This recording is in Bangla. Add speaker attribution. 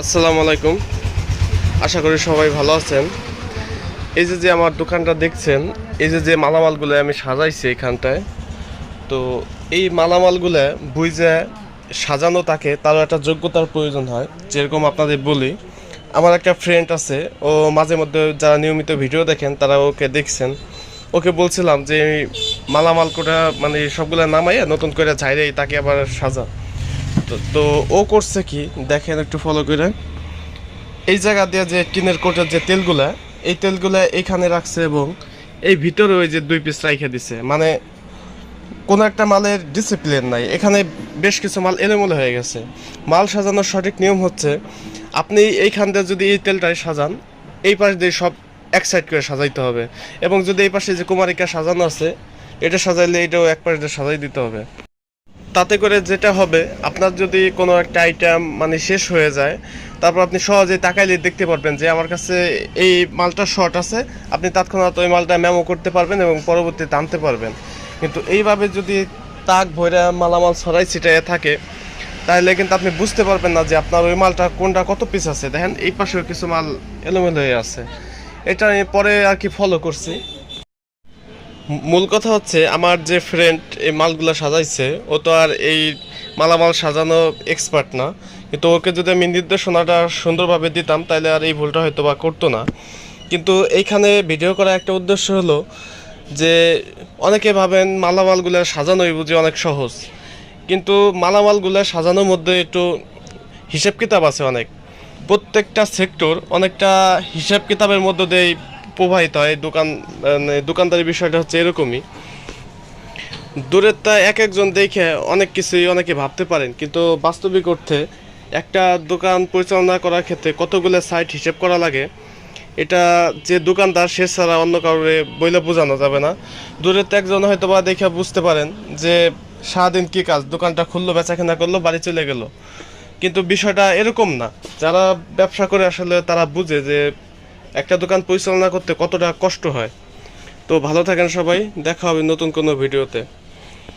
Speaker 1: আসসালামু আলাইকুম। আশা করি সবাই ভালো আছেন। এই যে আমার দোকানটা দেখছেন, এই যে মালামালগুলো আমি সাজাইছি এখানটায়, তো এই মালামালগুলো বুঝে সাজানো থাকে তারও একটা যোগ্যতার প্রয়োজন হয়। যেরকম আপনাদের বলি, আমার একটা ফ্রেন্ড আছে, ও মাঝে মধ্যে যারা নিয়মিত ভিডিও দেখেন তারা ওকে দেখছেন। ওকে বলছিলাম যে এই মালামাল কোটা মানে সবগুলো নামাইয়া নতুন করে ঝাইরে তাকে আবার সাজা। তো ও করছে কি দেখেন, একটু ফলো করে। এই জায়গা দিয়ে যে টিনের কোটের যে তেলগুলা, এই তেলগুলা এইখানে রাখছে এবং এই ভিতরে ওই যে 2 পিস রাইখে দিছে। মানে কোনো একটা মালের ডিসিপ্লিন নাই এখানে, বেশ কিছু মাল এলোমেলো হয়ে গেছে। মাল সাজানোর সঠিক নিয়ম হচ্ছে, আপনি এইখান দিয়ে যদি এই তেলটাই সাজান, এই পাশ দিয়ে সব এক সাইড করে সাজাইতে হবে, এবং যদি এই পাশে যে কুমারিকা সাজানো আছে এটা সাজাইলে এটাও এক পাশ দিয়ে সাজাই দিতে হবে। তাতে করে যেটা হবে, আপনার যদি কোনো একটা আইটেম মানে শেষ হয়ে যায়, তারপর আপনি সহজেই তাকাইলে দেখতে পারবেন যে আমার কাছে এই মালটা শর্ট আছে। আপনি তৎক্ষণাৎ ওই মালটা মেমো করতে পারবেন এবং পরবর্তীতে আনতে পারবেন। কিন্তু এইভাবে যদি তাক ভইরা মালামাল ছড়াই ছিটাইয়ে থাকে, তাহলে কিন্তু আপনি বুঝতে পারবেন না যে আপনার ওই মালটা কোনটা কত পিস আছে। দেখেন এই পাশেও কিছু মাল এলোমেলো হয়ে আছে। এটা আমি পরে আর কি ফলো করছি। মূল কথা হচ্ছে, আমার যে ফ্রেন্ড এই মালগুলো সাজাইছে, ও তো আর এই মালামাল সাজানো এক্সপার্ট না। কিন্তু ওকে যদি আমি নির্দেশনাটা সুন্দরভাবে দিতাম তাহলে আর এই ভুলটা হয়তো বা করতো না। কিন্তু এইখানে ভিডিও করার একটা উদ্দেশ্য হলো যে, অনেকে ভাবেন মালামালগুলো সাজানোই বুঝি অনেক সহজ, কিন্তু মালামালগুলো সাজানোর মধ্যে একটু হিসাব কিতাব আছে অনেক। প্রত্যেকটা সেক্টর অনেকটা হিসাব কিতাবের মধ্য দিয়ে প্রবাহিত হয়। দোকানদারি বিষয়টা হচ্ছে এরকমই। দূরের তা এক একজন দেখে অনেক কিছুই অনেকে ভাবতে পারেন, কিন্তু বাস্তবিক অর্থে একটা দোকান পরিচালনা করার ক্ষেত্রে কতগুলো সাইট হিসেব করা লাগে, এটা যে দোকানদার সে ছাড়া অন্য কাউরে বইলে বোঝানো যাবে না। দূরের তো একজন হয়তো বা দেখে বুঝতে পারেন যে সারাদিন কী কাজ, দোকানটা খুললো, বেচাকেনা করলো, বাড়ি চলে গেল। কিন্তু বিষয়টা এরকম না। যারা ব্যবসা করে আসলে তারা বুঝে যে একটা দোকান পরিচালনা করতে কতটা কষ্ট হয়। তো ভালো থাকেন সবাই, দেখা হবে নতুন কোনো ভিডিওতে।